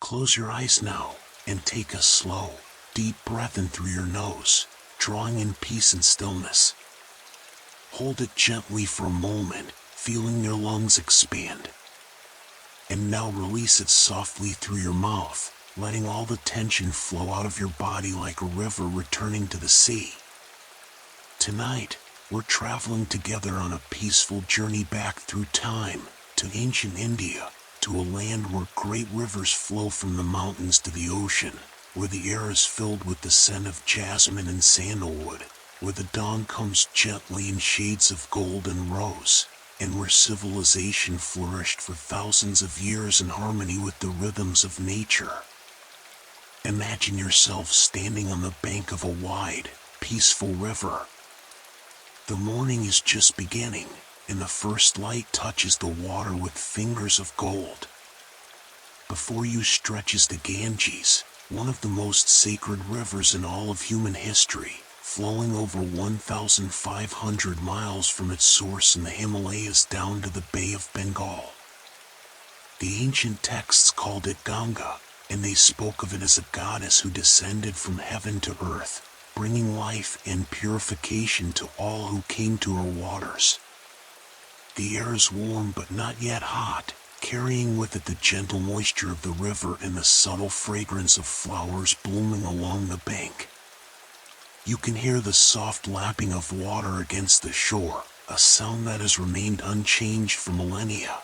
Close your eyes now and take a slow, deep breath in through your nose, drawing in peace and stillness. Hold it gently for a moment, feeling your lungs expand. And now release it softly through your mouth, letting all the tension flow out of your body like a river returning to the sea. Tonight, we're traveling together on a peaceful journey back through time, to ancient India, to a land where great rivers flow from the mountains to the ocean, where the air is filled with the scent of jasmine and sandalwood, where the dawn comes gently in shades of gold and rose, and where civilization flourished for thousands of years in harmony with the rhythms of nature. Imagine yourself standing on the bank of a wide, peaceful river. The morning is just beginning, and the first light touches the water with fingers of gold. Before you stretches the Ganges, one of the most sacred rivers in all of human history, flowing over 1,500 miles from its source in the Himalayas down to the Bay of Bengal. The ancient texts called it Ganga, and they spoke of it as a goddess who descended from heaven to earth, bringing life and purification to all who came to her waters. The air is warm but not yet hot, carrying with it the gentle moisture of the river and the subtle fragrance of flowers blooming along the bank. You can hear the soft lapping of water against the shore, a sound that has remained unchanged for millennia.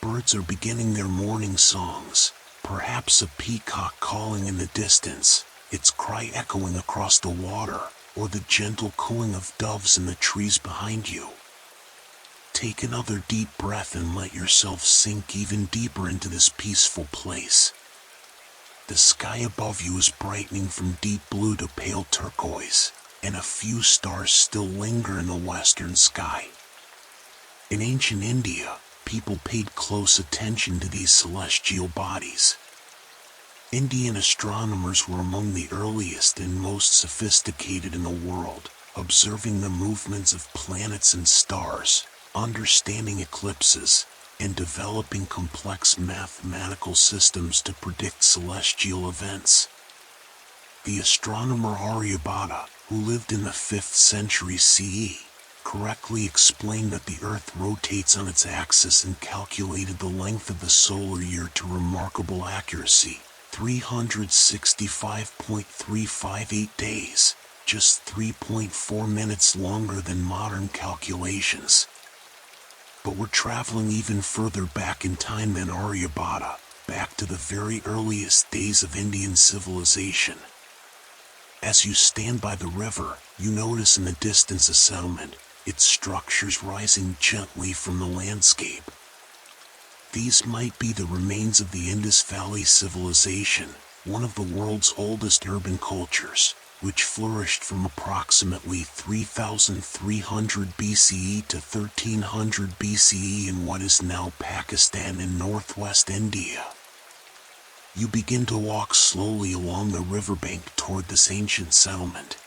Birds are beginning their morning songs, perhaps a peacock calling in the distance, its cry echoing across the water, or the gentle cooing of doves in the trees behind you. Take another deep breath and let yourself sink even deeper into this peaceful place. The sky above you is brightening from deep blue to pale turquoise, and a few stars still linger in the western sky. In ancient India, people paid close attention to these celestial bodies. Indian astronomers were among the earliest and most sophisticated in the world, observing the movements of planets and stars, understanding eclipses, and developing complex mathematical systems to predict celestial events. The astronomer Aryabhata, who lived in the 5th century CE, correctly explained that the Earth rotates on its axis and calculated the length of the solar year to remarkable accuracy, 365.358 days, just 3.4 minutes longer than modern calculations. But we're traveling even further back in time than Aryabhata, back to the very earliest days of Indian civilization. As you stand by the river, you notice in the distance a settlement, its structures rising gently from the landscape. These might be the remains of the Indus Valley civilization, one of the world's oldest urban cultures, which flourished from approximately 3,300 BCE to 1300 BCE in what is now Pakistan and northwest India. You begin to walk slowly along the riverbank toward this ancient settlement.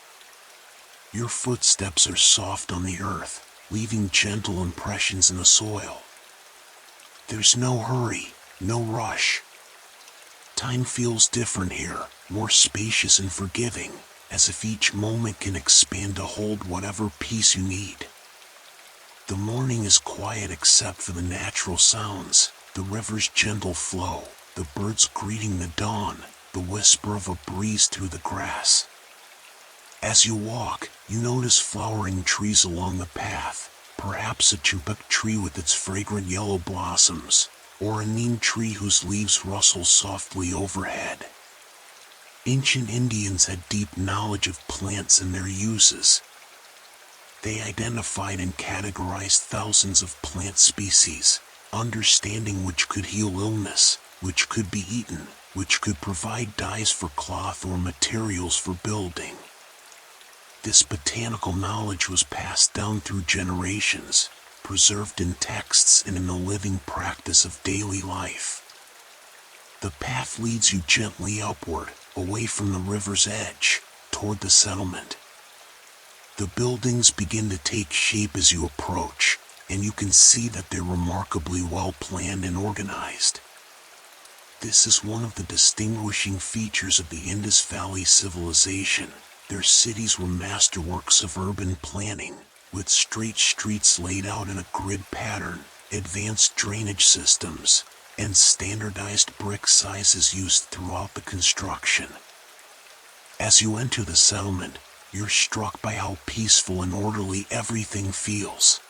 Your footsteps are soft on the earth, leaving gentle impressions in the soil. There's no hurry, no rush. Time feels different here, more spacious and forgiving, as if each moment can expand to hold whatever peace you need. The morning is quiet except for the natural sounds, the river's gentle flow, the birds greeting the dawn, the whisper of a breeze through the grass. As you walk, you notice flowering trees along the path, perhaps a chubuk tree with its fragrant yellow blossoms, or a neem tree whose leaves rustle softly overhead. Ancient Indians had deep knowledge of plants and their uses. They identified and categorized thousands of plant species, understanding which could heal illness, which could be eaten, which could provide dyes for cloth or materials for building. This botanical knowledge was passed down through generations, preserved in texts and in the living practice of daily life. The path leads you gently upward, away from the river's edge, toward the settlement. The buildings begin to take shape as you approach, and you can see that they're remarkably well planned and organized. This is one of the distinguishing features of the Indus Valley civilization. Their cities were masterworks of urban planning, with straight streets laid out in a grid pattern, advanced drainage systems, and standardized brick sizes used throughout the construction. As you enter the settlement, you're struck by how peaceful and orderly everything feels.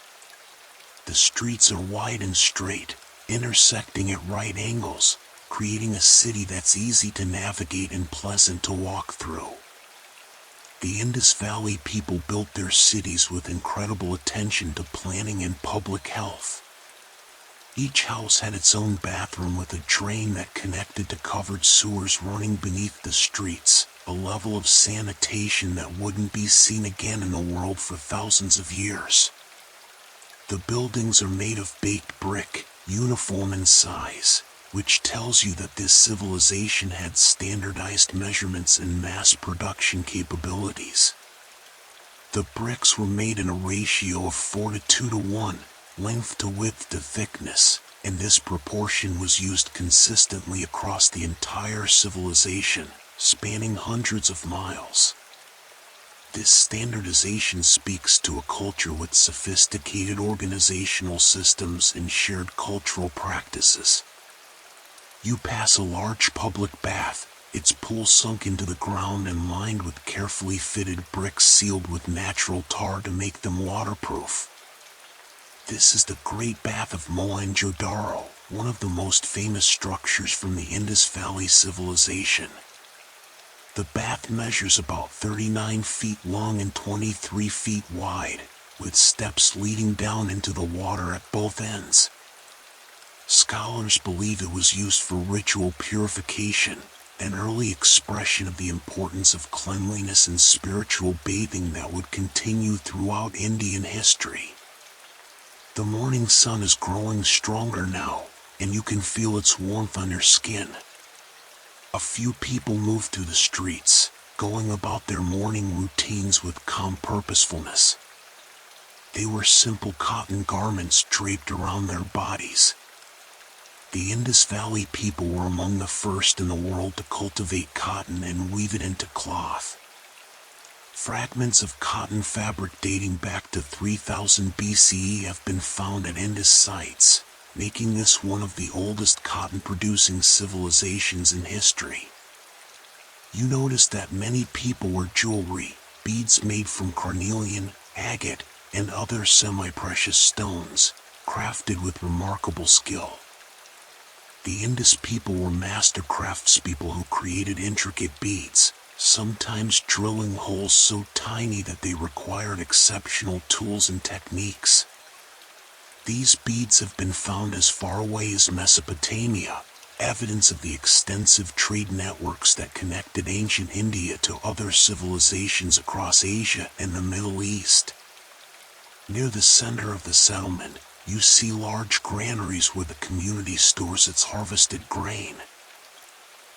The streets are wide and straight, intersecting at right angles, creating a city that's easy to navigate and pleasant to walk through. The Indus Valley people built their cities with incredible attention to planning and public health. Each house had its own bathroom with a drain that connected to covered sewers running beneath the streets, a level of sanitation that wouldn't be seen again in the world for thousands of years. The buildings are made of baked brick, uniform in size, which tells you that this civilization had standardized measurements and mass production capabilities. The bricks were made in a ratio of 4 to 2 to 1, length to width to thickness, and this proportion was used consistently across the entire civilization, spanning hundreds of miles. This standardization speaks to a culture with sophisticated organizational systems and shared cultural practices. You pass a large public bath, its pool sunk into the ground and lined with carefully fitted bricks sealed with natural tar to make them waterproof. This is the Great Bath of Mohenjo-Daro, one of the most famous structures from the Indus Valley civilization. The bath measures about 39 feet long and 23 feet wide, with steps leading down into the water at both ends. Scholars believe it was used for ritual purification, an early expression of the importance of cleanliness and spiritual bathing that would continue throughout Indian history. The morning sun is growing stronger now, and you can feel its warmth on your skin. A few people move through the streets, going about their morning routines with calm purposefulness. They wear simple cotton garments draped around their bodies. The Indus Valley people were among the first in the world to cultivate cotton and weave it into cloth. Fragments of cotton fabric dating back to 3000 BCE have been found at Indus sites, making this one of the oldest cotton-producing civilizations in history. You notice that many people wear jewelry, beads made from carnelian, agate, and other semi-precious stones, crafted with remarkable skill. The Indus people were master craftspeople who created intricate beads, sometimes drilling holes so tiny that they required exceptional tools and techniques. These beads have been found as far away as Mesopotamia, evidence of the extensive trade networks that connected ancient India to other civilizations across Asia and the Middle East. Near the center of the settlement, you see large granaries where the community stores its harvested grain.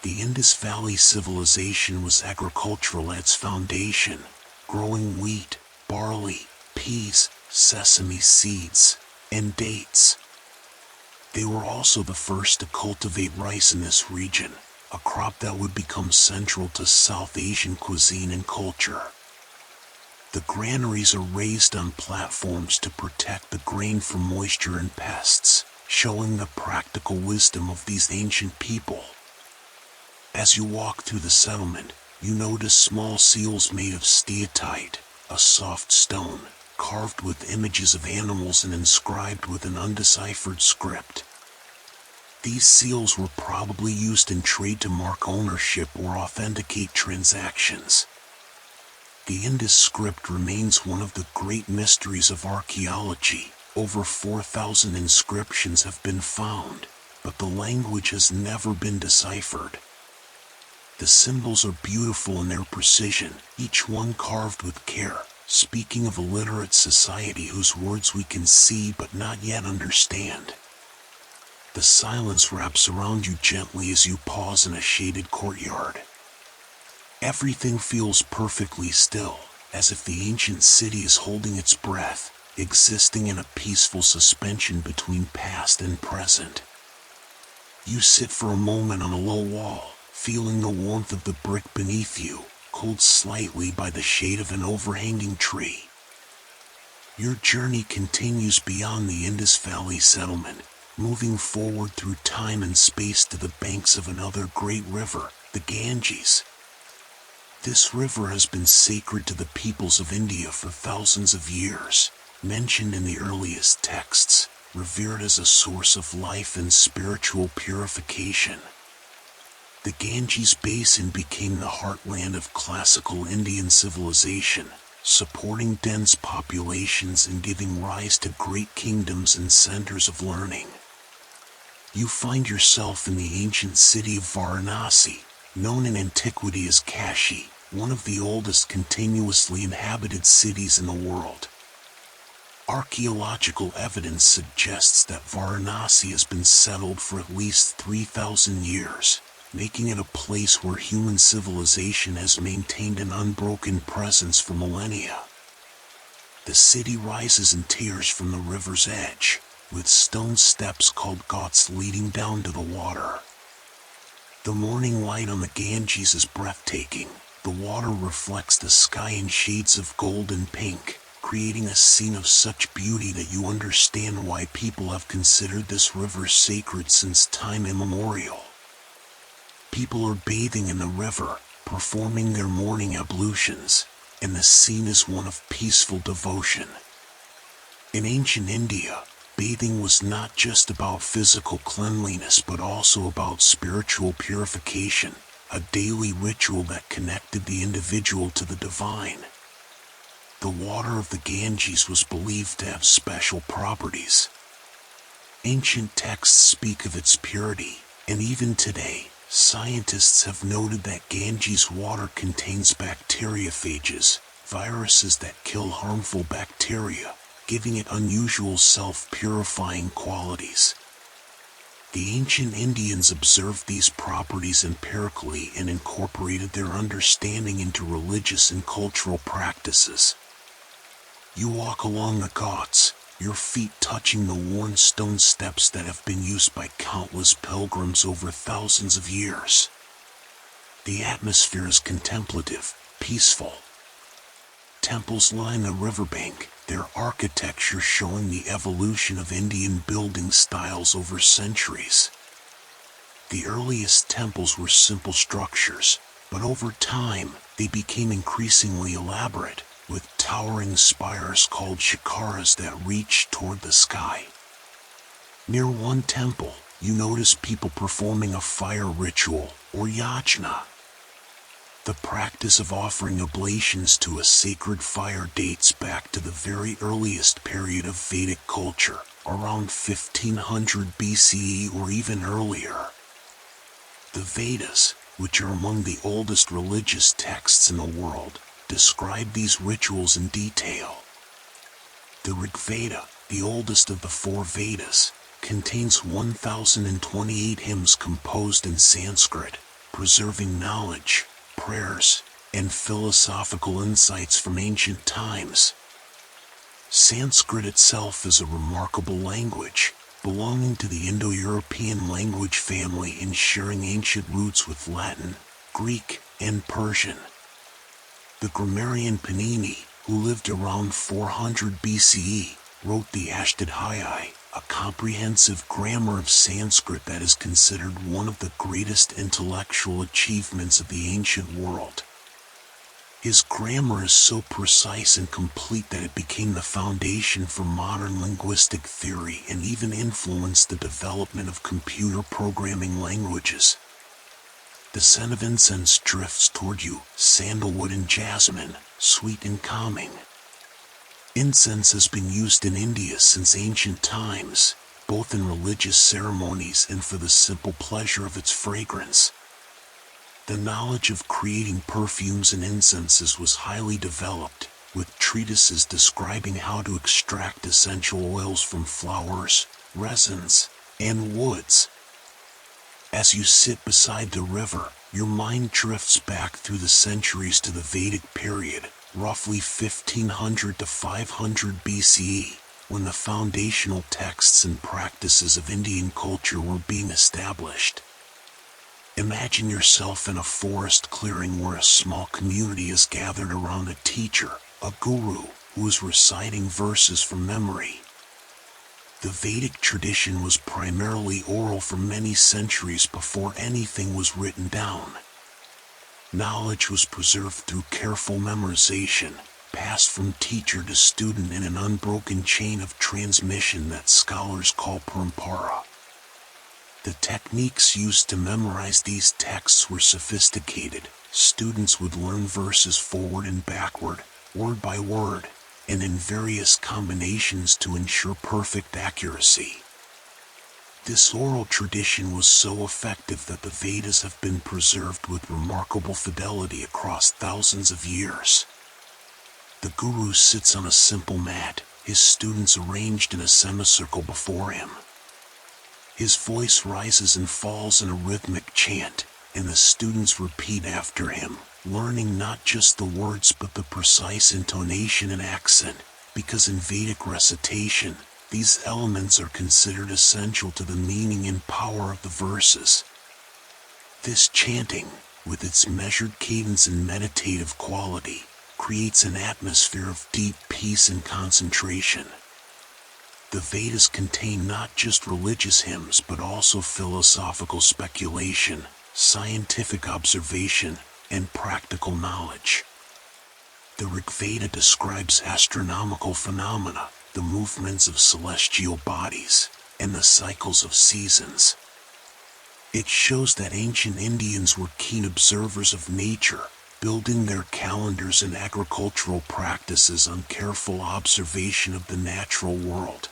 The Indus Valley civilization was agricultural at its foundation, growing wheat, barley, peas, sesame seeds, and dates. They were also the first to cultivate rice in this region, a crop that would become central to South Asian cuisine and culture. The granaries are raised on platforms to protect the grain from moisture and pests, showing the practical wisdom of these ancient people. As you walk through the settlement, you notice small seals made of steatite, a soft stone, carved with images of animals and inscribed with an undeciphered script. These seals were probably used in trade to mark ownership or authenticate transactions. The Indus script remains one of the great mysteries of archaeology. Over 4,000 inscriptions have been found, but the language has never been deciphered. The symbols are beautiful in their precision, each one carved with care, speaking of a literate society whose words we can see but not yet understand. The silence wraps around you gently as you pause in a shaded courtyard. Everything feels perfectly still, as if the ancient city is holding its breath, existing in a peaceful suspension between past and present. You sit for a moment on a low wall, feeling the warmth of the brick beneath you, cooled slightly by the shade of an overhanging tree. Your journey continues beyond the Indus Valley settlement, moving forward through time and space to the banks of another great river, the Ganges. This river has been sacred to the peoples of India for thousands of years, mentioned in the earliest texts, revered as a source of life and spiritual purification. The Ganges Basin became the heartland of classical Indian civilization, supporting dense populations and giving rise to great kingdoms and centers of learning. You find yourself in the ancient city of Varanasi, known in antiquity as Kashi, one of the oldest continuously inhabited cities in the world. Archaeological evidence suggests that Varanasi has been settled for at least 3,000 years, making it a place where human civilization has maintained an unbroken presence for millennia. The city rises in tiers from the river's edge, with stone steps called ghats leading down to the water. The morning light on the Ganges is breathtaking. The water reflects the sky in shades of gold and pink, creating a scene of such beauty that you understand why people have considered this river sacred since time immemorial. People are bathing in the river, performing their morning ablutions, and the scene is one of peaceful devotion. In ancient India, bathing was not just about physical cleanliness but also about spiritual purification, a daily ritual that connected the individual to the divine. The water of the Ganges was believed to have special properties. Ancient texts speak of its purity, and even today, scientists have noted that Ganges water contains bacteriophages, viruses that kill harmful bacteria, giving it unusual self-purifying qualities. The ancient Indians observed these properties empirically and incorporated their understanding into religious and cultural practices. You walk along the ghats, your feet touching the worn stone steps that have been used by countless pilgrims over thousands of years. The atmosphere is contemplative, peaceful. Temples line the riverbank, their architecture showing the evolution of Indian building styles over centuries. The earliest temples were simple structures, but over time, they became increasingly elaborate, with towering spires called shikaras that reached toward the sky. Near one temple, you notice people performing a fire ritual, or yajna. The practice of offering oblations to a sacred fire dates back to the very earliest period of Vedic culture, around 1500 BCE or even earlier. The Vedas, which are among the oldest religious texts in the world, describe these rituals in detail. The Rig Veda, the oldest of the four Vedas, contains 1,028 hymns composed in Sanskrit, preserving knowledge, prayers, and philosophical insights from ancient times. Sanskrit itself is a remarkable language, belonging to the Indo-European language family and sharing ancient roots with Latin, Greek, and Persian. The grammarian Panini, who lived around 400 BCE, wrote the Ashtadhyayi, a comprehensive grammar of Sanskrit that is considered one of the greatest intellectual achievements of the ancient world. His grammar is so precise and complete that it became the foundation for modern linguistic theory and even influenced the development of computer programming languages. The scent of incense drifts toward you, sandalwood and jasmine, sweet and calming. Incense has been used in India since ancient times, both in religious ceremonies and for the simple pleasure of its fragrance. The knowledge of creating perfumes and incenses was highly developed, with treatises describing how to extract essential oils from flowers, resins, and woods. As you sit beside the river, your mind drifts back through the centuries to the Vedic period, roughly 1500 to 500 BCE, when the foundational texts and practices of Indian culture were being established. Imagine yourself in a forest clearing where a small community is gathered around a teacher, a guru, who is reciting verses from memory. The Vedic tradition was primarily oral for many centuries before anything was written down. Knowledge was preserved through careful memorization, passed from teacher to student in an unbroken chain of transmission that scholars call parampara. The techniques used to memorize these texts were sophisticated. Students would learn verses forward and backward, word by word, and in various combinations to ensure perfect accuracy. This oral tradition was so effective that the Vedas have been preserved with remarkable fidelity across thousands of years. The guru sits on a simple mat, his students arranged in a semicircle before him. His voice rises and falls in a rhythmic chant, and the students repeat after him, learning not just the words but the precise intonation and accent, because in Vedic recitation, these elements are considered essential to the meaning and power of the verses. This chanting, with its measured cadence and meditative quality, creates an atmosphere of deep peace and concentration. The Vedas contain not just religious hymns but also philosophical speculation, scientific observation, and practical knowledge. The Rig Veda describes astronomical phenomena, the movements of celestial bodies, and the cycles of seasons. It shows that ancient Indians were keen observers of nature, building their calendars and agricultural practices on careful observation of the natural world.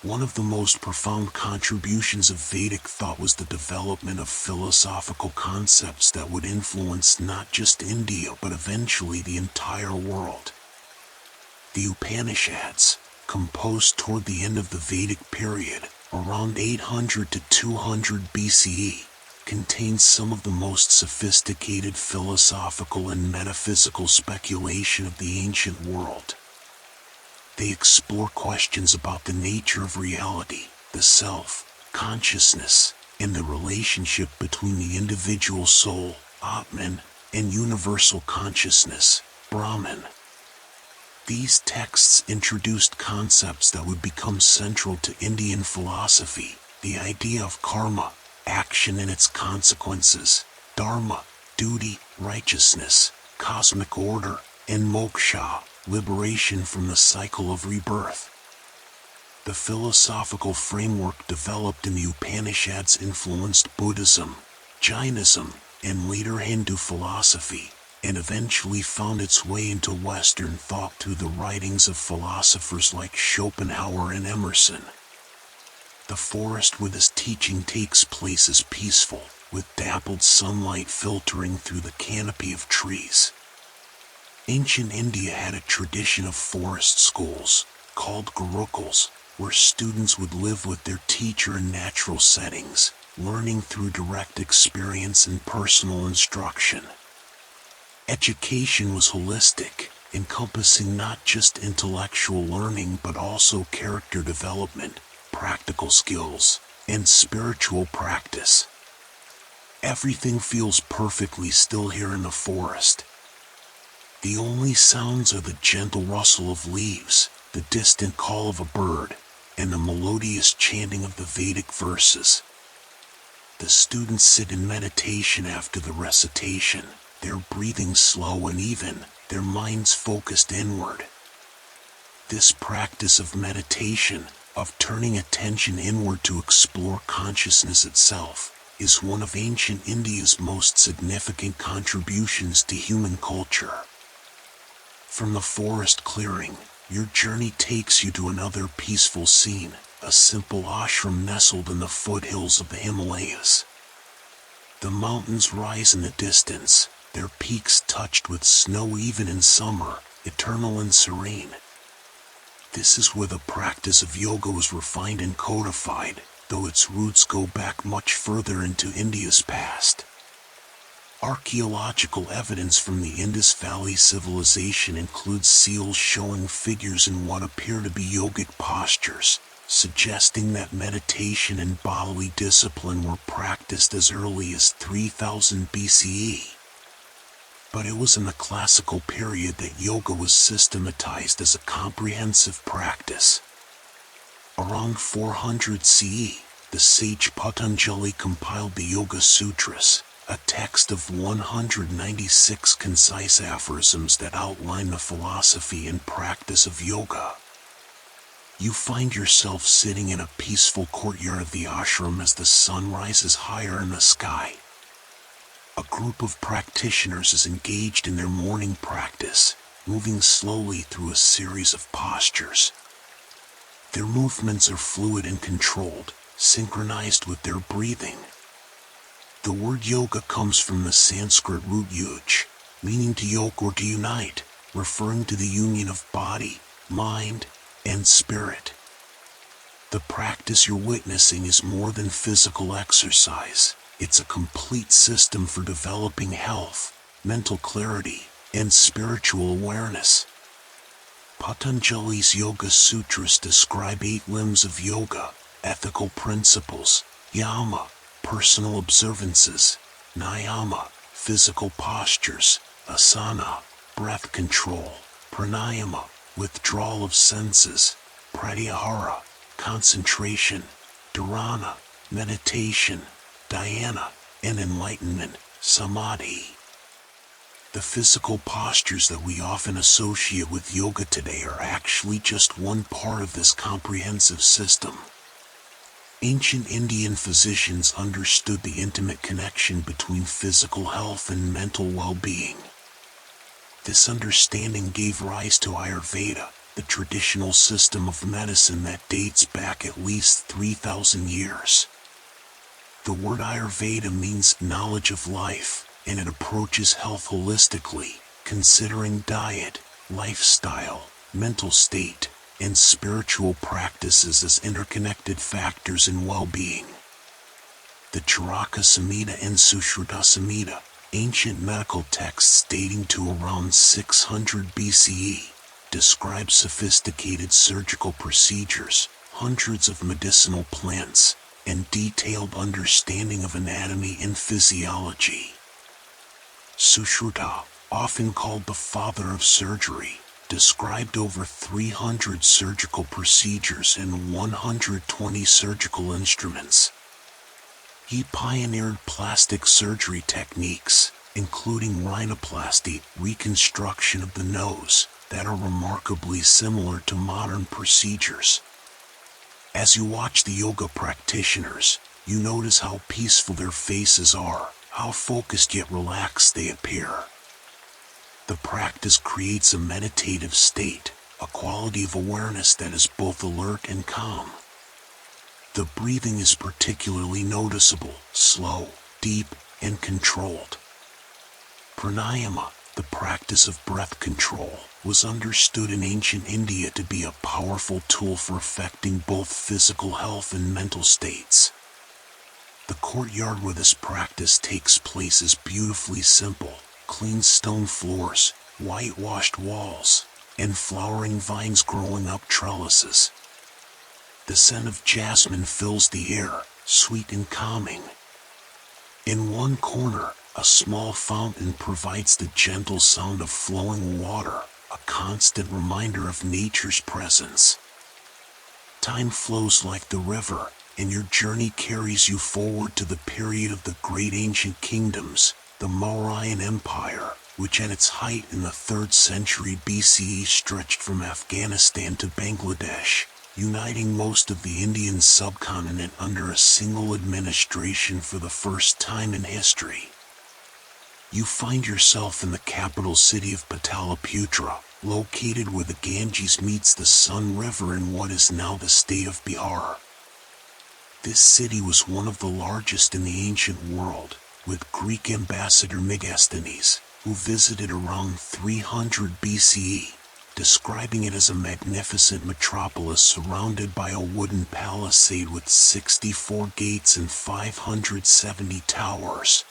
One of the most profound contributions of Vedic thought was the development of philosophical concepts that would influence not just India but eventually the entire world. The Upanishads, composed toward the end of the Vedic period, around 800 to 200 BCE, contains some of the most sophisticated philosophical and metaphysical speculation of the ancient world. They explore questions about the nature of reality, the self, consciousness, and the relationship between the individual soul, Atman, and universal consciousness, Brahman. These texts introduced concepts that would become central to Indian philosophy: the idea of karma, action and its consequences, dharma, duty, righteousness, cosmic order, and moksha, liberation from the cycle of rebirth. The philosophical framework developed in the Upanishads influenced Buddhism, Jainism, and later Hindu philosophy, and eventually found its way into Western thought through the writings of philosophers like Schopenhauer and Emerson. The forest where this teaching takes place is peaceful, with dappled sunlight filtering through the canopy of trees. Ancient India had a tradition of forest schools, called gurukuls, where students would live with their teacher in natural settings, learning through direct experience and personal instruction. Education was holistic, encompassing not just intellectual learning but also character development, practical skills, and spiritual practice. Everything feels perfectly still here in the forest. The only sounds are the gentle rustle of leaves, the distant call of a bird, and the melodious chanting of the Vedic verses. The students sit in meditation after the recitation, their breathing slow and even, their minds focused inward. This practice of meditation, of turning attention inward to explore consciousness itself, is one of ancient India's most significant contributions to human culture. From the forest clearing, your journey takes you to another peaceful scene, a simple ashram nestled in the foothills of the Himalayas. The mountains rise in the distance, their peaks touched with snow even in summer, eternal and serene. This is where the practice of yoga was refined and codified, though its roots go back much further into India's past. Archaeological evidence from the Indus Valley civilization includes seals showing figures in what appear to be yogic postures, suggesting that meditation and bodily discipline were practiced as early as 3000 BCE. But it was in the classical period that yoga was systematized as a comprehensive practice. Around 400 CE, the sage Patanjali compiled the Yoga Sutras, a text of 196 concise aphorisms that outline the philosophy and practice of yoga. You find yourself sitting in a peaceful courtyard of the ashram as the sun rises higher in the sky. A group of practitioners is engaged in their morning practice, moving slowly through a series of postures. Their movements are fluid and controlled, synchronized with their breathing. The word yoga comes from the Sanskrit root yuj, meaning to yoke or to unite, referring to the union of body, mind, and spirit. The practice you're witnessing is more than physical exercise. It's a complete system for developing health, mental clarity, and spiritual awareness. Patanjali's Yoga Sutras describe 8 limbs of yoga: ethical principles, yama, personal observances, niyama, physical postures, asana, breath control, pranayama, withdrawal of senses, pratyahara, concentration, dharana, meditation, dhyana, and enlightenment, samadhi. The physical postures that we often associate with yoga today are actually just one part of this comprehensive system. Ancient Indian physicians understood the intimate connection between physical health and mental well-being. This understanding gave rise to Ayurveda, the traditional system of medicine that dates back at least 3,000 years. The word Ayurveda means knowledge of life, and it approaches health holistically, considering diet, lifestyle, mental state, and spiritual practices as interconnected factors in well-being. The Charaka Samhita and Sushruta Samhita, ancient medical texts dating to around 600 BCE, describe sophisticated surgical procedures, hundreds of medicinal plants, and detailed understanding of anatomy and physiology. Sushruta, often called the father of surgery, described over 300 surgical procedures and 120 surgical instruments. He pioneered plastic surgery techniques, including rhinoplasty, reconstruction of the nose, that are remarkably similar to modern procedures. As you watch the yoga practitioners, you notice how peaceful their faces are, how focused yet relaxed they appear. The practice creates a meditative state, a quality of awareness that is both alert and calm. The breathing is particularly noticeable, slow, deep, and controlled. Pranayama, the practice of breath control, was understood in ancient India to be a powerful tool for affecting both physical health and mental states. The courtyard where this practice takes place is beautifully simple: clean stone floors, whitewashed walls, and flowering vines growing up trellises. The scent of jasmine fills the air, sweet and calming. In one corner, a small fountain provides the gentle sound of flowing water, a constant reminder of nature's presence. Time flows like the river, and your journey carries you forward to the period of the great ancient kingdoms, the Mauryan Empire, which at its height in the 3rd century BCE stretched from Afghanistan to Bangladesh, uniting most of the Indian subcontinent under a single administration for the first time in history. You find yourself in the capital city of Pataliputra, located where the Ganges meets the Sun River in what is now the state of Bihar. This city was one of the largest in the ancient world, with Greek ambassador Megasthenes, who visited around 300 BCE, describing it as a magnificent metropolis surrounded by a wooden palisade with 64 gates and 570 towers.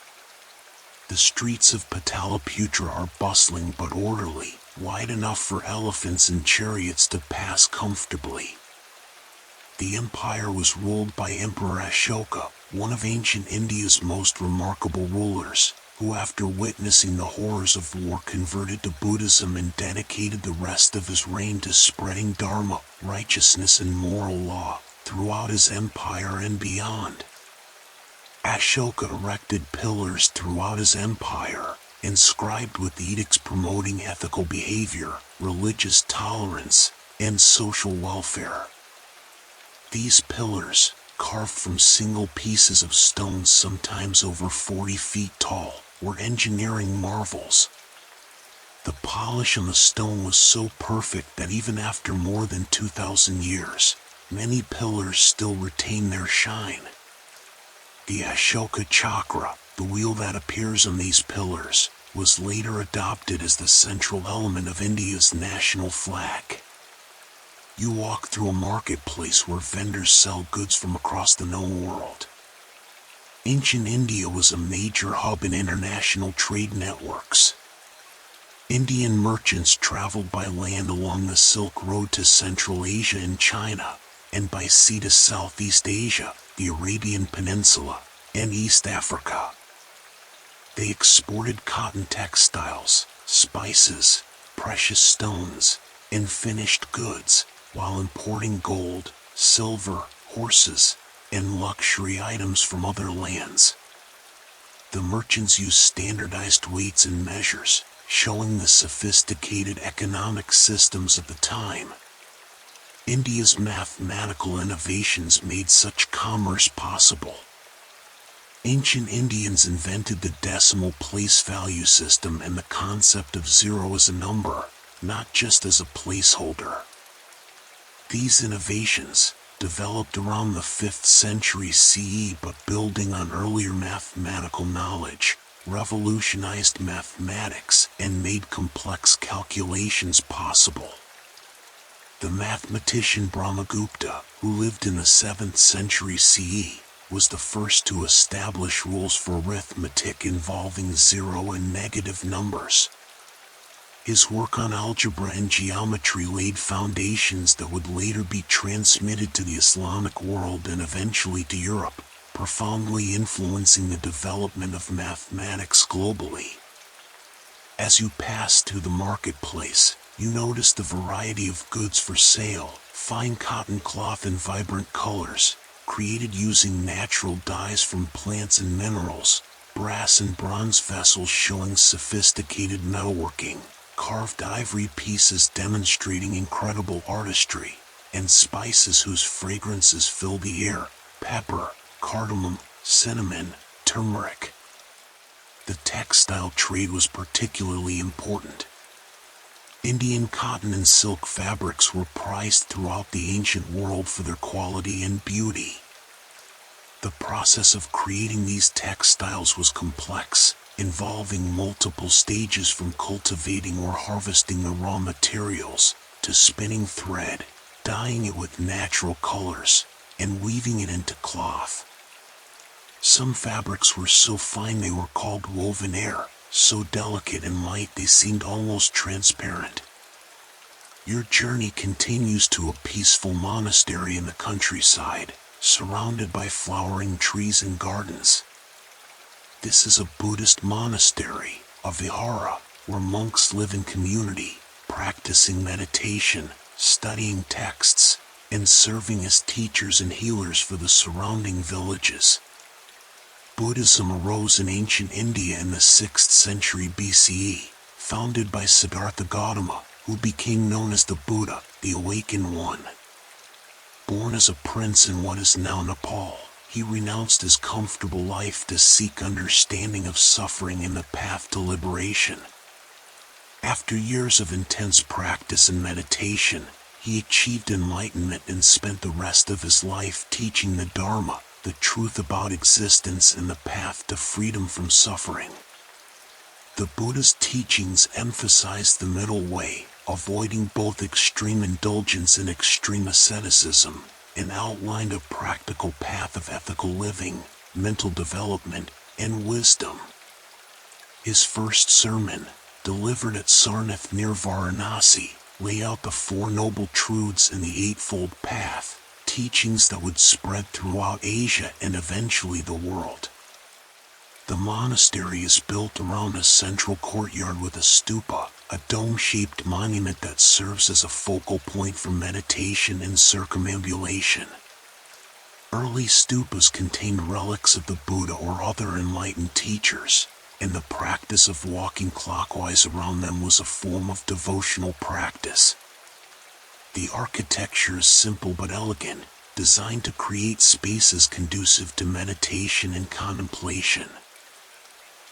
The streets of Pataliputra are bustling but orderly, wide enough for elephants and chariots to pass comfortably. The empire was ruled by Emperor Ashoka, one of ancient India's most remarkable rulers, who after witnessing the horrors of war converted to Buddhism and dedicated the rest of his reign to spreading dharma, righteousness and moral law throughout his empire and beyond. Ashoka erected pillars throughout his empire, inscribed with edicts promoting ethical behavior, religious tolerance, and social welfare. These pillars, carved from single pieces of stone sometimes over 40 feet tall, were engineering marvels. The polish on the stone was so perfect that even after more than 2,000 years, many pillars still retain their shine. The Ashoka Chakra, the wheel that appears on these pillars, was later adopted as the central element of India's national flag. You walk through a marketplace where vendors sell goods from across the known world. Ancient India was a major hub in international trade networks. Indian merchants traveled by land along the Silk Road to Central Asia and China, and by sea to Southeast Asia, the Arabian Peninsula, and East Africa. They exported cotton textiles, spices, precious stones, and finished goods, while importing gold, silver, horses, and luxury items from other lands. The merchants used standardized weights and measures, showing the sophisticated economic systems of the time. India's mathematical innovations made such commerce possible. Ancient Indians invented the decimal place value system and the concept of zero as a number, not just as a placeholder. These innovations, developed around the 5th century CE but building on earlier mathematical knowledge, revolutionized mathematics and made complex calculations possible. The mathematician Brahmagupta, who lived in the 7th century CE, was the first to establish rules for arithmetic involving zero and negative numbers. His work on algebra and geometry laid foundations that would later be transmitted to the Islamic world and eventually to Europe, profoundly influencing the development of mathematics globally. As you pass through the marketplace, you notice the variety of goods for sale, fine cotton cloth in vibrant colors, created using natural dyes from plants and minerals, brass and bronze vessels showing sophisticated metalworking, carved ivory pieces demonstrating incredible artistry, and spices whose fragrances fill the air, pepper, cardamom, cinnamon, turmeric. The textile trade was particularly important. Indian cotton and silk fabrics were prized throughout the ancient world for their quality and beauty. The process of creating these textiles was complex, involving multiple stages from cultivating or harvesting the raw materials, to spinning thread, dyeing it with natural colors, and weaving it into cloth. Some fabrics were so fine they were called woven air, so delicate and light they seemed almost transparent. Your journey continues to a peaceful monastery in the countryside, surrounded by flowering trees and gardens. This is a Buddhist monastery, a vihara, where monks live in community, practicing meditation, studying texts, and serving as teachers and healers for the surrounding villages. Buddhism arose in ancient India in the 6th century BCE, founded by Siddhartha Gautama, who became known as the Buddha, the Awakened One. Born as a prince in what is now Nepal, he renounced his comfortable life to seek understanding of suffering and the path to liberation. After years of intense practice and meditation, he achieved enlightenment and spent the rest of his life teaching the Dharma, the truth about existence and the path to freedom from suffering. The Buddha's teachings emphasized the middle way, avoiding both extreme indulgence and extreme asceticism, and outlined a practical path of ethical living, mental development, and wisdom. His first sermon, delivered at Sarnath near Varanasi, lay out the Four Noble Truths and the Eightfold Path, teachings that would spread throughout Asia and eventually the world. The monastery is built around a central courtyard with a stupa, a dome-shaped monument that serves as a focal point for meditation and circumambulation. Early stupas contained relics of the Buddha or other enlightened teachers, and the practice of walking clockwise around them was a form of devotional practice. The architecture is simple but elegant, designed to create spaces conducive to meditation and contemplation.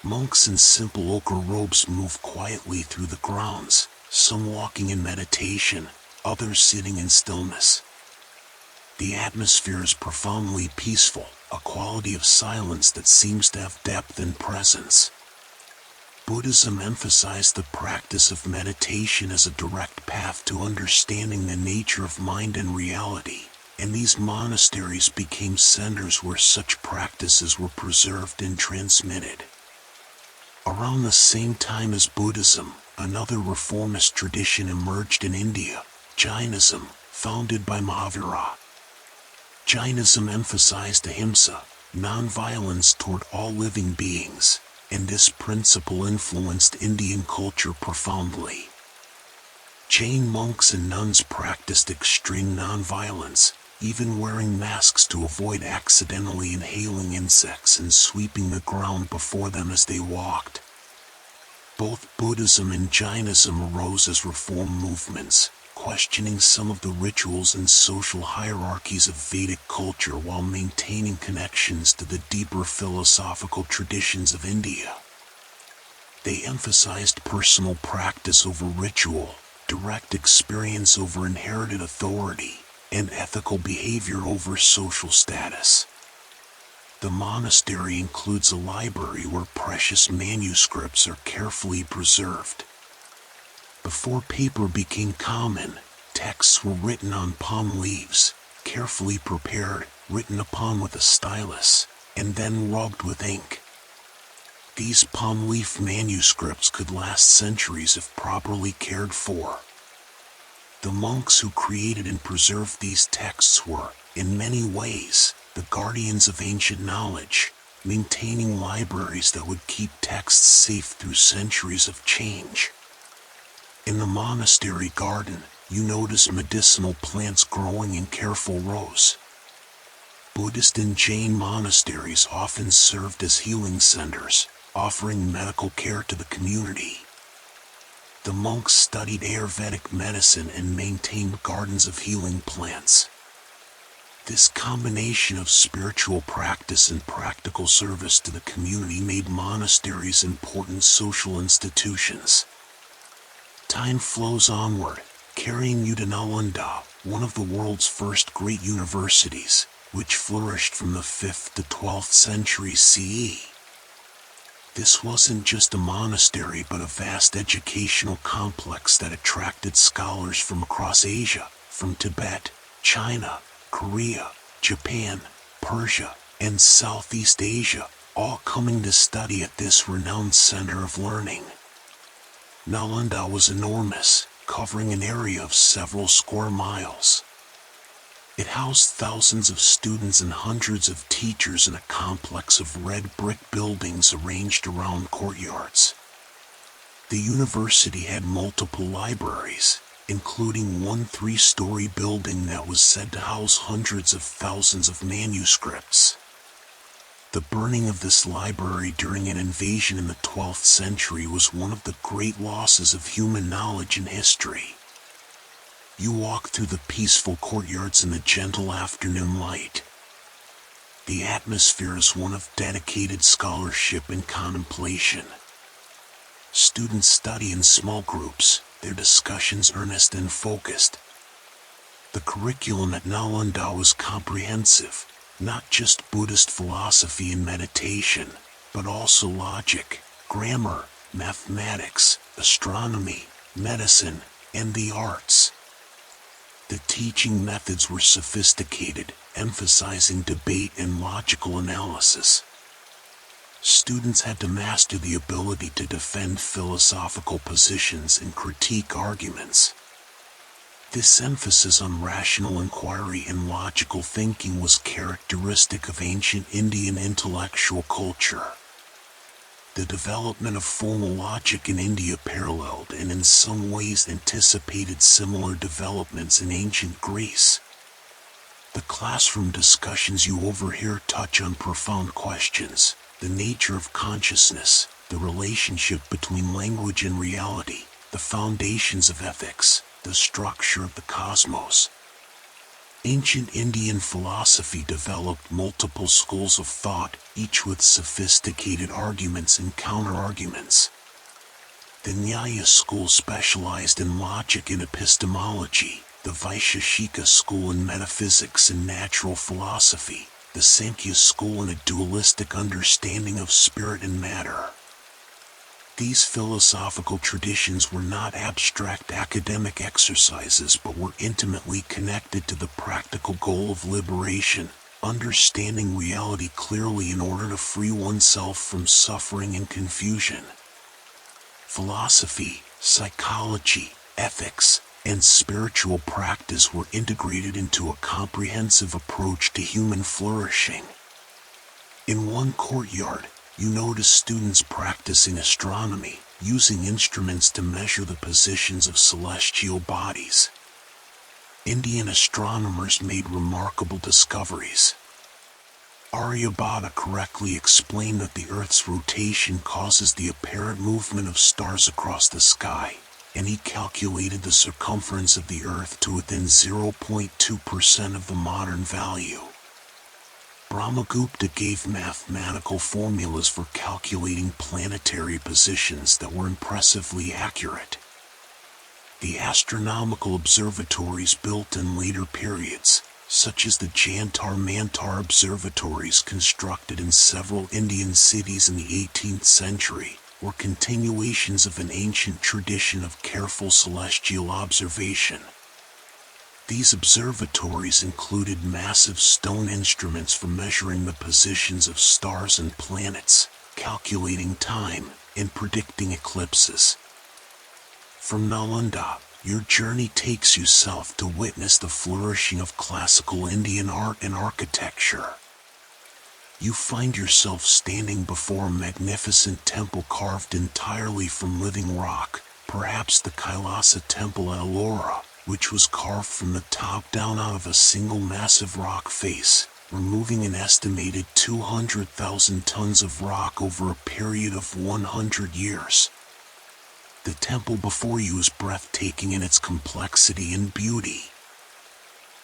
Monks in simple ochre robes move quietly through the grounds, some walking in meditation, others sitting in stillness. The atmosphere is profoundly peaceful, a quality of silence that seems to have depth and presence. Buddhism emphasized the practice of meditation as a direct path to understanding the nature of mind and reality, and these monasteries became centers where such practices were preserved and transmitted. Around the same time as Buddhism, another reformist tradition emerged in India, Jainism, founded by Mahavira. Jainism emphasized ahimsa, non-violence toward all living beings, and this principle influenced Indian culture profoundly. Jain monks and nuns practiced extreme non-violence, even wearing masks to avoid accidentally inhaling insects and sweeping the ground before them as they walked. Both Buddhism and Jainism arose as reform movements, questioning some of the rituals and social hierarchies of Vedic culture while maintaining connections to the deeper philosophical traditions of India. They emphasized personal practice over ritual, direct experience over inherited authority, and ethical behavior over social status. The monastery includes a library where precious manuscripts are carefully preserved. Before paper became common, texts were written on palm leaves, carefully prepared, written upon with a stylus, and then rubbed with ink. These palm leaf manuscripts could last centuries if properly cared for. The monks who created and preserved these texts were, in many ways, the guardians of ancient knowledge, maintaining libraries that would keep texts safe through centuries of change. In the monastery garden, you notice medicinal plants growing in careful rows. Buddhist and Jain monasteries often served as healing centers, offering medical care to the community. The monks studied Ayurvedic medicine and maintained gardens of healing plants. This combination of spiritual practice and practical service to the community made monasteries important social institutions. Time flows onward, carrying you to Nalanda, one of the world's first great universities, which flourished from the 5th to 12th centuries CE. This wasn't just a monastery but a vast educational complex that attracted scholars from across Asia, from Tibet, China, Korea, Japan, Persia, and Southeast Asia, all coming to study at this renowned center of learning. Nalanda was enormous, covering an area of several square miles. It housed thousands of students and hundreds of teachers in a complex of red brick buildings arranged around courtyards. The university had multiple libraries, including one 3-story building that was said to house hundreds of thousands of manuscripts. The burning of this library during an invasion in the 12th century was one of the great losses of human knowledge in history. You walk through the peaceful courtyards in the gentle afternoon light. The atmosphere is one of dedicated scholarship and contemplation. Students study in small groups, their discussions earnest and focused. The curriculum at Nalanda was comprehensive, not just Buddhist philosophy and meditation, but also logic, grammar, mathematics, astronomy, medicine, and the arts. The teaching methods were sophisticated, emphasizing debate and logical analysis. students had to master the ability to defend philosophical positions and critique arguments. This emphasis on rational inquiry and logical thinking was characteristic of ancient Indian intellectual culture. The development of formal logic in India paralleled and in some ways anticipated similar developments in ancient Greece. The classroom discussions you overhear touch on profound questions: the nature of consciousness, the relationship between language and reality, the foundations of ethics, the structure of the cosmos. Ancient Indian philosophy developed multiple schools of thought, each with sophisticated arguments and counter-arguments. The Nyaya school specialized in logic and epistemology, the Vaisheshika school in metaphysics and natural philosophy, the Sankhya school in a dualistic understanding of spirit and matter. These philosophical traditions were not abstract academic exercises but were intimately connected to the practical goal of liberation, understanding reality clearly in order to free oneself from suffering and confusion. Philosophy, psychology, ethics, and spiritual practice were integrated into a comprehensive approach to human flourishing. In one courtyard, you notice students practicing astronomy, using instruments to measure the positions of celestial bodies. Indian astronomers made remarkable discoveries. Aryabhata correctly explained that the Earth's rotation causes the apparent movement of stars across the sky, and he calculated the circumference of the Earth to within 0.2% of the modern value. Brahmagupta gave mathematical formulas for calculating planetary positions that were impressively accurate. The astronomical observatories built in later periods, such as the Jantar-Mantar observatories constructed in several Indian cities in the 18th century, were continuations of an ancient tradition of careful celestial observation. These observatories included massive stone instruments for measuring the positions of stars and planets, calculating time, and predicting eclipses. From Nalanda, your journey takes you south to witness the flourishing of classical Indian art and architecture. You find yourself standing before a magnificent temple carved entirely from living rock, perhaps the Kailasa temple at Ellora, which was carved from the top down out of a single massive rock face, removing an estimated 200,000 tons of rock over a period of 100 years. The temple before you is breathtaking in its complexity and beauty.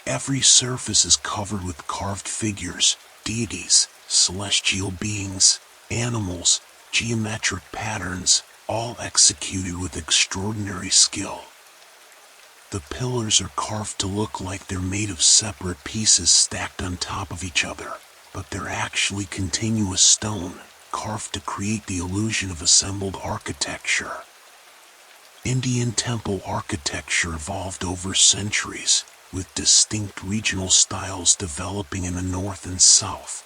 Every surface is covered with carved figures, deities, celestial beings, animals, geometric patterns, all executed with extraordinary skill. The pillars are carved to look like they're made of separate pieces stacked on top of each other, but they're actually continuous stone, carved to create the illusion of assembled architecture. Indian temple architecture evolved over centuries, with distinct regional styles developing in the north and south.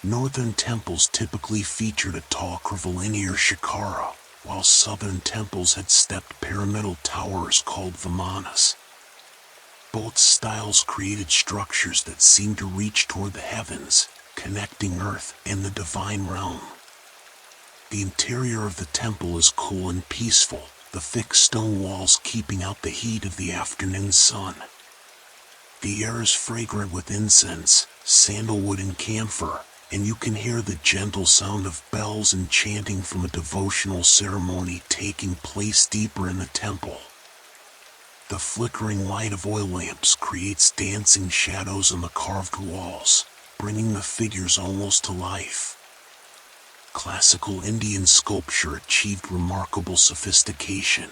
Northern temples typically featured a tall curvilinear shikara, while southern temples had stepped pyramidal towers called vimanas. Both styles created structures that seemed to reach toward the heavens, connecting earth and the divine realm. The interior of the temple is cool and peaceful, the thick stone walls keeping out the heat of the afternoon sun. The air is fragrant with incense, sandalwood and camphor, and you can hear the gentle sound of bells and chanting from a devotional ceremony taking place deeper in the temple. The flickering light of oil lamps creates dancing shadows on the carved walls, bringing the figures almost to life. Classical Indian sculpture achieved remarkable sophistication.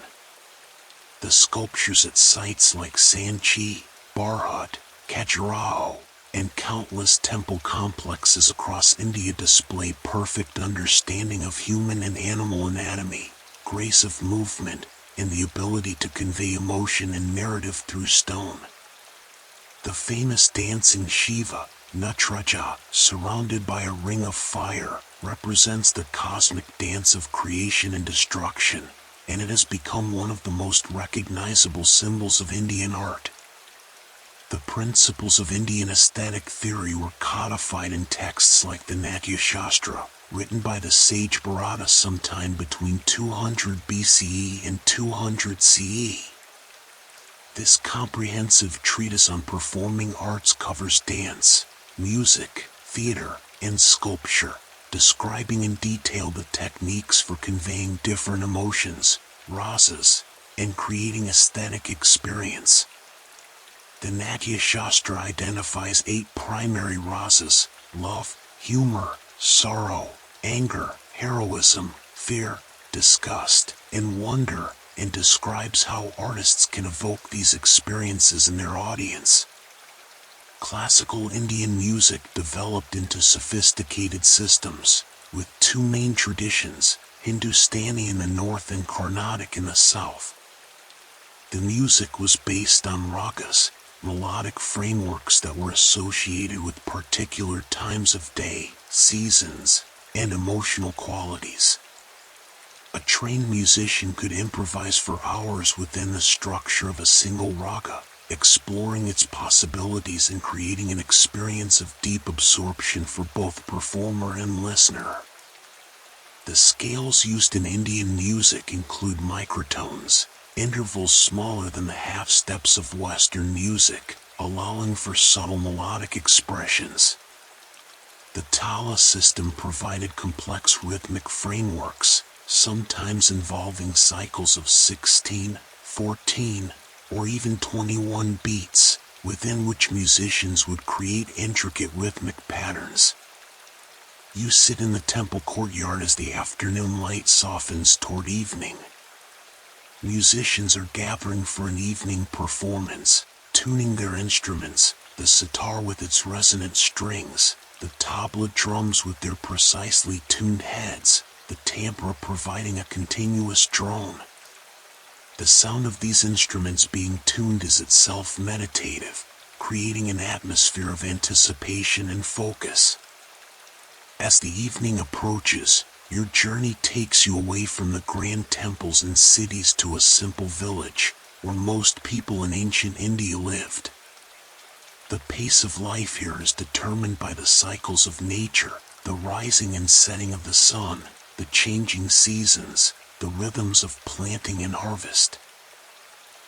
The sculptures at sites like Sanchi, Bharhut, Khajuraho, and countless temple complexes across India display perfect understanding of human and animal anatomy, grace of movement, and the ability to convey emotion and narrative through stone. The famous dancing Shiva, Nataraja, surrounded by a ring of fire, represents the cosmic dance of creation and destruction, and it has become one of the most recognizable symbols of Indian art. The principles of Indian aesthetic theory were codified in texts like the Natya Shastra, written by the sage Bharata sometime between 200 BCE and 200 CE. This comprehensive treatise on performing arts covers dance, music, theater, and sculpture, describing in detail the techniques for conveying different emotions, rasas, and creating aesthetic experience. The Natya Shastra identifies 8 primary rasas: love, humor, sorrow, anger, heroism, fear, disgust, and wonder, and describes how artists can evoke these experiences in their audience. Classical Indian music developed into sophisticated systems, with 2 main traditions, Hindustani in the north and Carnatic in the south. The music was based on ragas, melodic frameworks that were associated with particular times of day, seasons, and emotional qualities. A trained musician could improvise for hours within the structure of a single raga, exploring its possibilities and creating an experience of deep absorption for both performer and listener. The scales used in Indian music include microtones, intervals smaller than the half steps of Western music, allowing for subtle melodic expressions. The Tala system provided complex rhythmic frameworks, sometimes involving cycles of 16, 14, or even 21 beats, within which musicians would create intricate rhythmic patterns. You sit in the temple courtyard as the afternoon light softens toward evening. Musicians are gathering for an evening performance, tuning their instruments, the sitar with its resonant strings, the tabla drums with their precisely tuned heads, the tambura providing a continuous drone. The sound of these instruments being tuned is itself meditative, creating an atmosphere of anticipation and focus. As the evening approaches, your journey takes you away from the grand temples and cities to a simple village, where most people in ancient India lived. The pace of life here is determined by the cycles of nature, the rising and setting of the sun, the changing seasons, the rhythms of planting and harvest.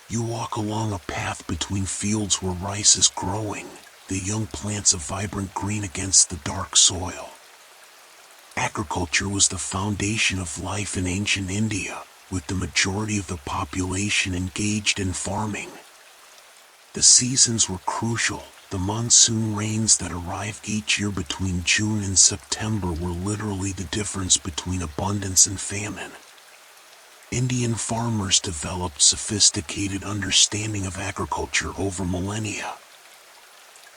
You walk along a path between fields where rice is growing, the young plants a vibrant green against the dark soil. Agriculture was the foundation of life in ancient India, with the majority of the population engaged in farming. The seasons were crucial. The monsoon rains that arrived each year between June and September were literally the difference between abundance and famine. Indian farmers developed sophisticated understanding of agriculture over millennia.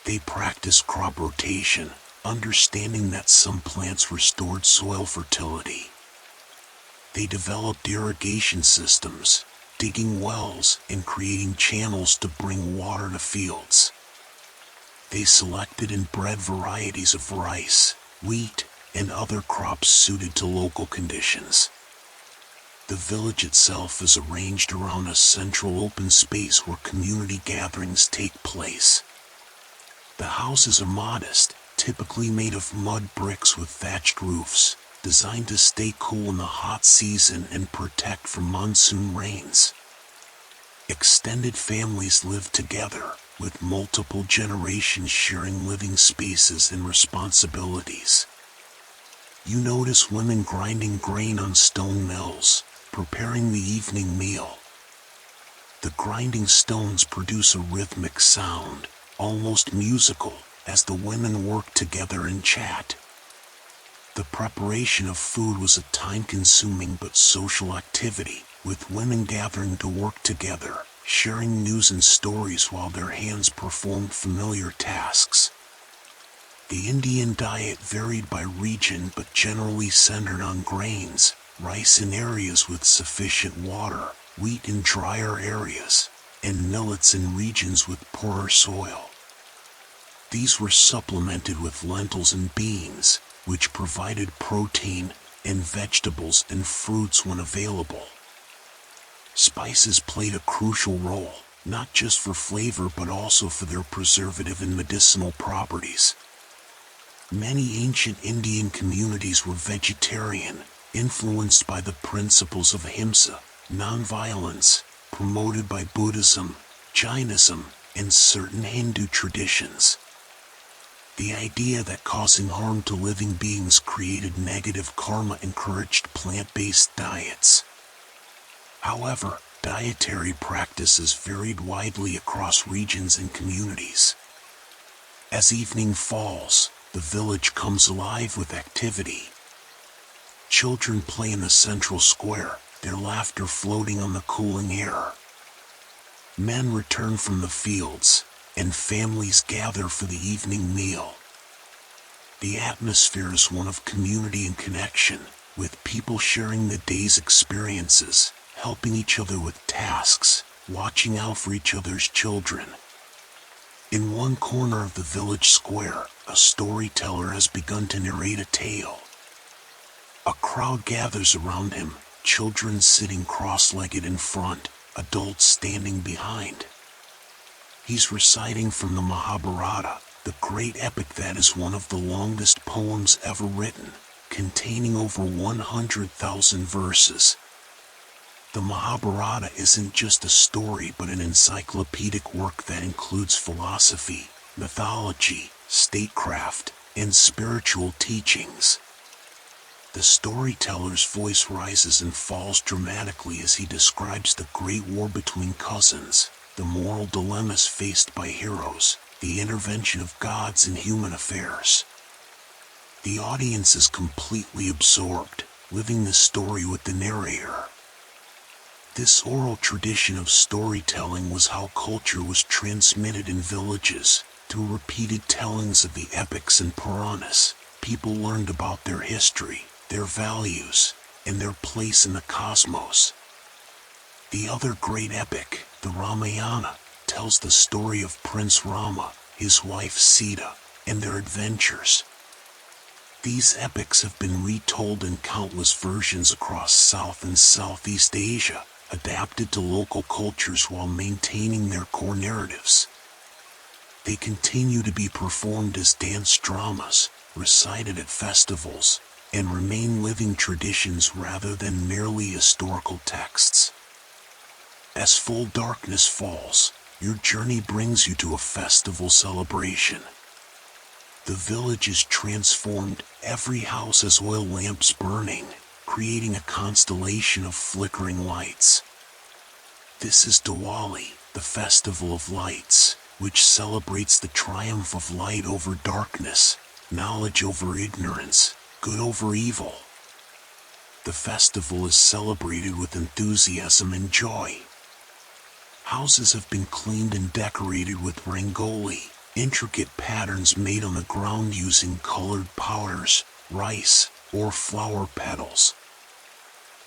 They practiced crop rotation, understanding that some plants restored soil fertility. They developed irrigation systems, digging wells and creating channels to bring water to fields. They selected and bred varieties of rice, wheat, and other crops suited to local conditions. The village itself is arranged around a central open space where community gatherings take place. The houses are modest, typically made of mud bricks with thatched roofs, designed to stay cool in the hot season and protect from monsoon rains. Extended families live together, with multiple generations sharing living spaces and responsibilities. You notice women grinding grain on stone mills, preparing the evening meal. The grinding stones produce a rhythmic sound, almost musical, as the women work together and chat. The preparation of food was a time-consuming but social activity, with women gathering to work together, sharing news and stories while their hands performed familiar tasks. The Indian diet varied by region but generally centered on grains, rice in areas with sufficient water, wheat in drier areas, and millets in regions with poorer soil. These were supplemented with lentils and beans, which provided protein and vegetables and fruits when available. Spices played a crucial role, not just for flavor but also for their preservative and medicinal properties. Many ancient Indian communities were vegetarian, influenced by the principles of ahimsa, nonviolence, promoted by Buddhism, Jainism, and certain Hindu traditions. The idea that causing harm to living beings created negative karma encouraged plant-based diets. However, dietary practices varied widely across regions and communities. As evening falls, the village comes alive with activity. Children play in the central square, their laughter floating on the cooling air. Men return from the fields, and families gather for the evening meal. The atmosphere is one of community and connection, with people sharing the day's experiences, helping each other with tasks, watching out for each other's children. In one corner of the village square, a storyteller has begun to narrate a tale. A crowd gathers around him, children sitting cross-legged in front, adults standing behind. He's reciting from the Mahabharata, the great epic that is one of the longest poems ever written, containing over 100,000 verses. The Mahabharata isn't just a story but an encyclopedic work that includes philosophy, mythology, statecraft, and spiritual teachings. The storyteller's voice rises and falls dramatically as he describes the great war between cousins, the moral dilemmas faced by heroes, the intervention of gods in human affairs. The audience is completely absorbed, living the story with the narrator. This oral tradition of storytelling was how culture was transmitted in villages. Through repeated tellings of the epics and Puranas, people learned about their history, their values, and their place in the cosmos. The other great epic, the Ramayana, tells the story of Prince Rama, his wife Sita, and their adventures. These epics have been retold in countless versions across South and Southeast Asia, adapted to local cultures while maintaining their core narratives. They continue to be performed as dance dramas, recited at festivals, and remain living traditions rather than merely historical texts. As full darkness falls, your journey brings you to a festival celebration. The village is transformed, every house has oil lamps burning, creating a constellation of flickering lights. This is Diwali, the festival of lights, which celebrates the triumph of light over darkness, knowledge over ignorance, good over evil. The festival is celebrated with enthusiasm and joy. Houses have been cleaned and decorated with rangoli, intricate patterns made on the ground using colored powders, rice, or flower petals.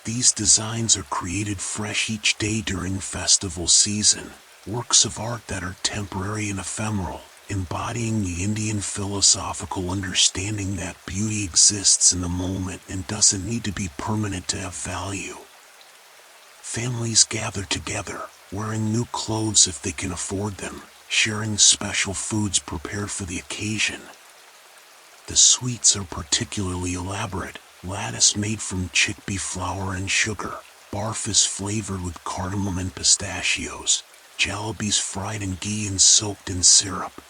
These designs are created fresh each day during festival season, works of art that are temporary and ephemeral, embodying the Indian philosophical understanding that beauty exists in the moment and doesn't need to be permanent to have value. Families gather together, wearing new clothes if they can afford them, sharing special foods prepared for the occasion. The sweets are particularly elaborate, lattice made from chickpea flour and sugar, barfis flavored with cardamom and pistachios, jalebis fried in ghee and soaked in syrup.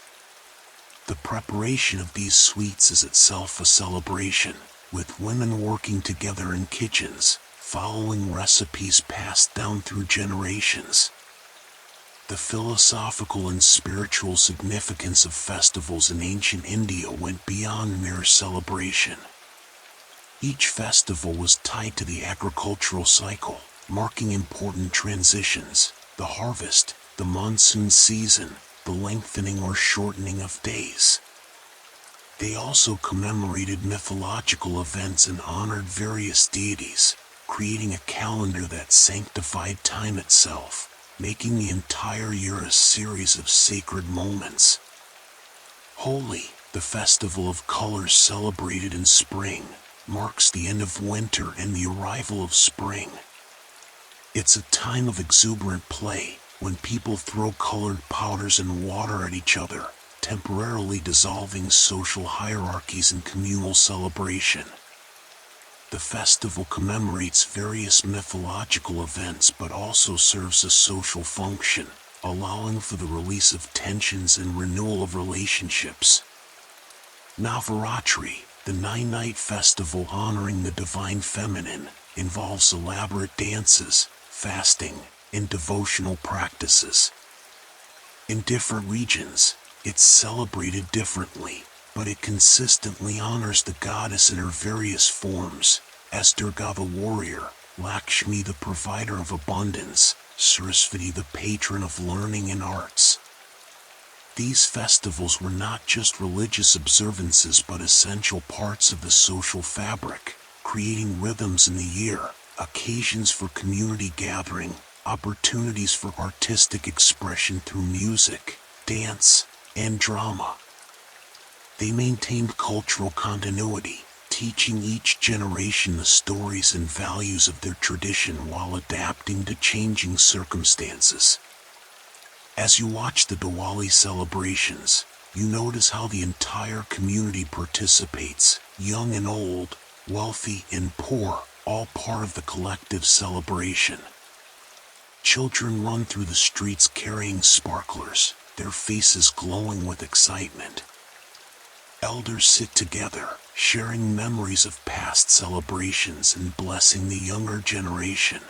The preparation of these sweets is itself a celebration, with women working together in kitchens, following recipes passed down through generations. The philosophical and spiritual significance of festivals in ancient India went beyond mere celebration. Each festival was tied to the agricultural cycle, marking important transitions: the harvest, the monsoon season, the lengthening or shortening of days. They also commemorated mythological events and honored various deities, creating a calendar that sanctified time itself, making the entire year a series of sacred moments. Holi, The festival of colors celebrated in spring marks the end of winter and the arrival of spring. It's a time of exuberant play when people throw colored powders and water at each other, temporarily dissolving social hierarchies in communal celebration. The festival commemorates various mythological events but also serves a social function, allowing for the release of tensions and renewal of relationships. Navaratri, the 9-night festival honoring the divine feminine, involves elaborate dances, fasting, and devotional practices. In different regions, it's celebrated differently, but it consistently honors the goddess in her various forms, as Durga the warrior, Lakshmi the provider of abundance, Saraswati the patron of learning and arts. These festivals were not just religious observances but essential parts of the social fabric, creating rhythms in the year, occasions for community gathering, opportunities for artistic expression through music, dance, and drama. They maintained cultural continuity, teaching each generation the stories and values of their tradition while adapting to changing circumstances. As you watch the Diwali celebrations, you notice how the entire community participates, young and old, wealthy and poor, all part of the collective celebration. Children run through the streets carrying sparklers, their faces glowing with excitement. Elders sit together, sharing memories of past celebrations and blessing the younger generation.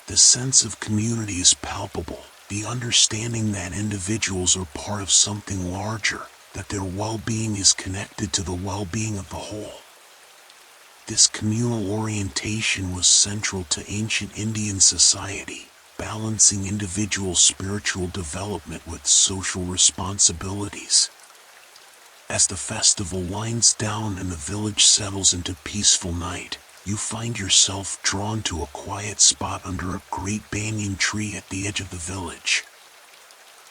The sense of community is palpable, the understanding that individuals are part of something larger, that their well-being is connected to the well-being of the whole. This communal orientation was central to ancient Indian society, balancing individual spiritual development with social responsibilities. As the festival winds down and the village settles into peaceful night, you find yourself drawn to a quiet spot under a great banyan tree at the edge of the village.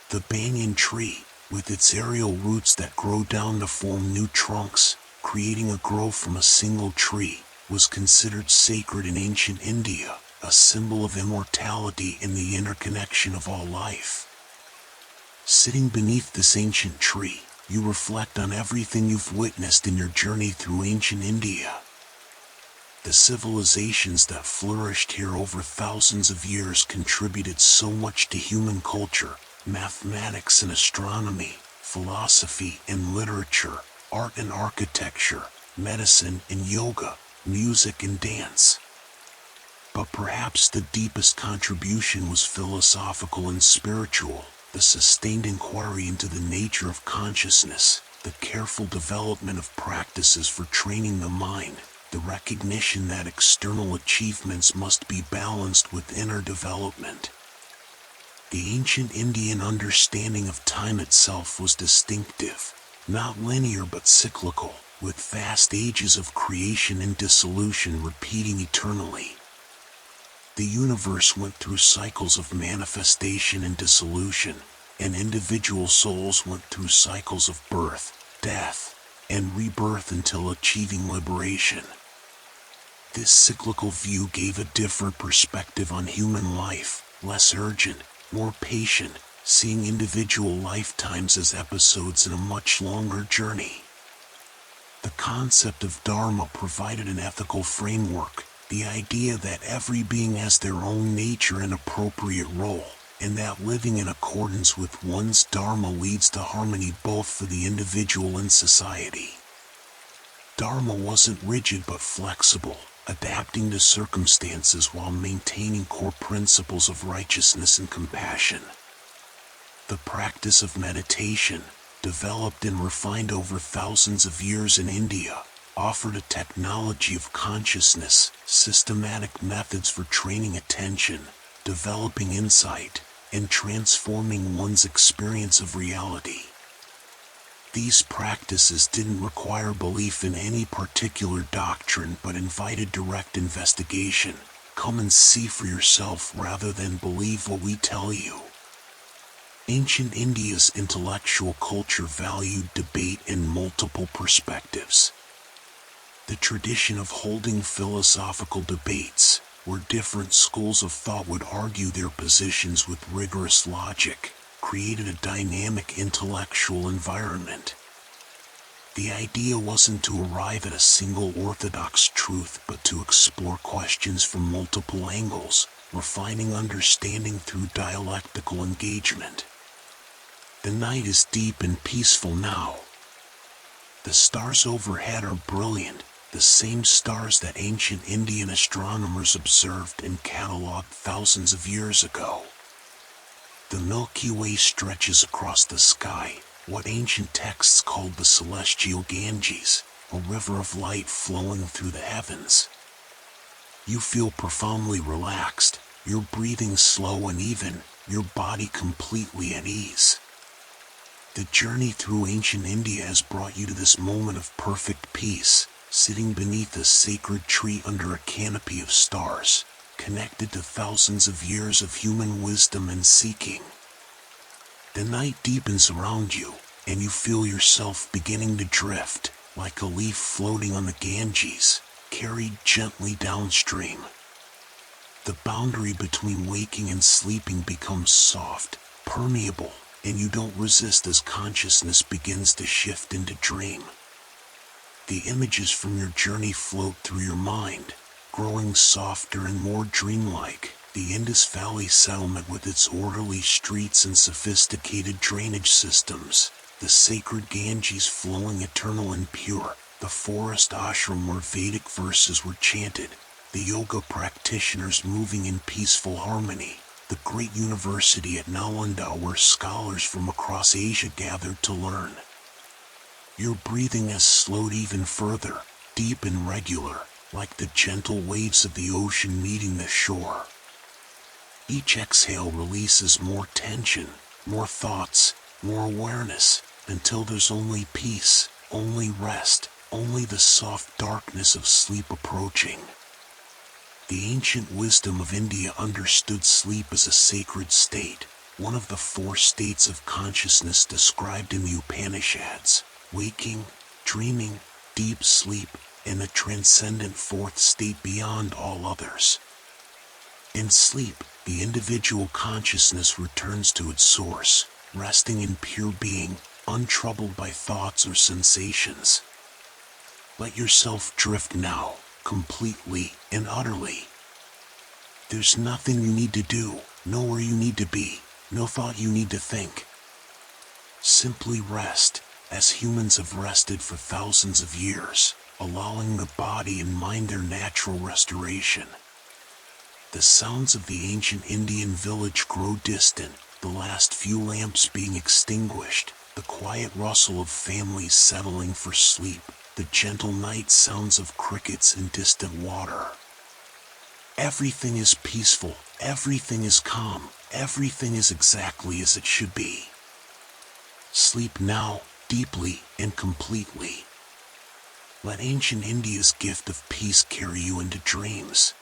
The banyan tree, with its aerial roots that grow down to form new trunks, creating a grove from a single tree, was considered sacred in ancient India, a symbol of immortality and the interconnection of all life. Sitting beneath this ancient tree, you reflect on everything you've witnessed in your journey through ancient India. The civilizations that flourished here over thousands of years contributed so much to human culture: mathematics and astronomy, philosophy and literature, art and architecture, medicine and yoga, music and dance. But perhaps the deepest contribution was philosophical and spiritual, the sustained inquiry into the nature of consciousness, the careful development of practices for training the mind, the recognition that external achievements must be balanced with inner development. The ancient Indian understanding of time itself was distinctive, not linear but cyclical, with vast ages of creation and dissolution repeating eternally. The universe went through cycles of manifestation and dissolution, and individual souls went through cycles of birth, death, and rebirth until achieving liberation. This cyclical view gave a different perspective on human life, less urgent, more patient, seeing individual lifetimes as episodes in a much longer journey. The concept of Dharma provided an ethical framework, the idea that every being has their own nature and appropriate role, and that living in accordance with one's Dharma leads to harmony both for the individual and society. Dharma wasn't rigid but flexible, adapting to circumstances while maintaining core principles of righteousness and compassion. The practice of meditation, developed and refined over thousands of years in India, offered a technology of consciousness, systematic methods for training attention, developing insight, and transforming one's experience of reality. These practices didn't require belief in any particular doctrine but invited direct investigation. Come and see for yourself rather than believe what we tell you. Ancient India's intellectual culture valued debate in multiple perspectives. The tradition of holding philosophical debates, where different schools of thought would argue their positions with rigorous logic, created a dynamic intellectual environment. The idea wasn't to arrive at a single orthodox truth, but to explore questions from multiple angles, refining understanding through dialectical engagement. The night is deep and peaceful now. The stars overhead are brilliant, the same stars that ancient Indian astronomers observed and catalogued thousands of years ago. The Milky Way stretches across the sky, what ancient texts called the celestial Ganges, a river of light flowing through the heavens. You feel profoundly relaxed, your breathing slow and even, your body completely at ease. The journey through ancient India has brought you to this moment of perfect peace, sitting beneath a sacred tree under a canopy of stars, connected to thousands of years of human wisdom and seeking. The night deepens around you, and you feel yourself beginning to drift, like a leaf floating on the Ganges, carried gently downstream. The boundary between waking and sleeping becomes soft, permeable, and you don't resist as consciousness begins to shift into dream. The images from your journey float through your mind, growing softer and more dreamlike. The Indus Valley settlement with its orderly streets and sophisticated drainage systems, the sacred Ganges flowing eternal and pure, the forest ashram where Vedic verses were chanted, the yoga practitioners moving in peaceful harmony, the great university at Nalanda where scholars from across Asia gathered to learn. Your breathing has slowed even further, deep and regular, like the gentle waves of the ocean meeting the shore. Each exhale releases more tension, more thoughts, more awareness, until there's only peace, only rest, only the soft darkness of sleep approaching. The ancient wisdom of India understood sleep as a sacred state, one of the 4 states of consciousness described in the Upanishads: waking, dreaming, deep sleep, and a transcendent 4th state beyond all others. In sleep, the individual consciousness returns to its source, resting in pure being, untroubled by thoughts or sensations. Let yourself drift now, completely and utterly. There's nothing you need to do, nowhere you need to be, no thought you need to think. Simply rest, as humans have rested for thousands of years, allowing the body and mind their natural restoration. The sounds of the ancient Indian village grow distant, the last few lamps being extinguished, the quiet rustle of families settling for sleep, the gentle night sounds of crickets in distant water. Everything is peaceful, everything is calm, everything is exactly as it should be. Sleep now, deeply and completely. Let ancient India's gift of peace carry you into dreams.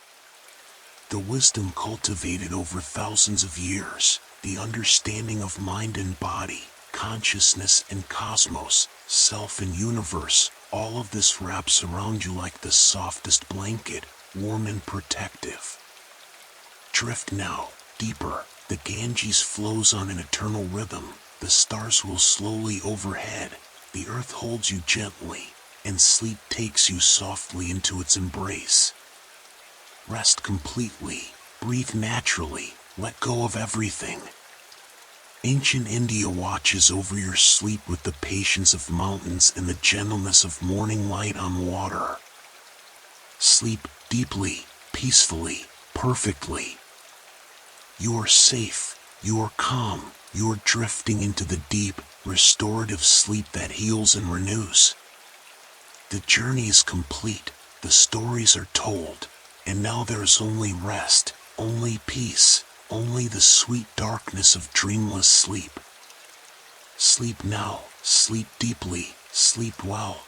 The wisdom cultivated over thousands of years, the understanding of mind and body, consciousness and cosmos, self and universe, all of this wraps around you like the softest blanket, warm and protective. Drift now, deeper, the Ganges flows on an eternal rhythm, the stars will slowly overhead, the earth holds you gently, and sleep takes you softly into its embrace. Rest completely, breathe naturally, let go of everything. Ancient India watches over your sleep with the patience of mountains and the gentleness of morning light on water. Sleep deeply, peacefully, perfectly. You are safe, you are calm, you are drifting into the deep, restorative sleep that heals and renews. The journey is complete, the stories are told, and now there is only rest, only peace, only the sweet darkness of dreamless sleep. Sleep now, sleep deeply, sleep well.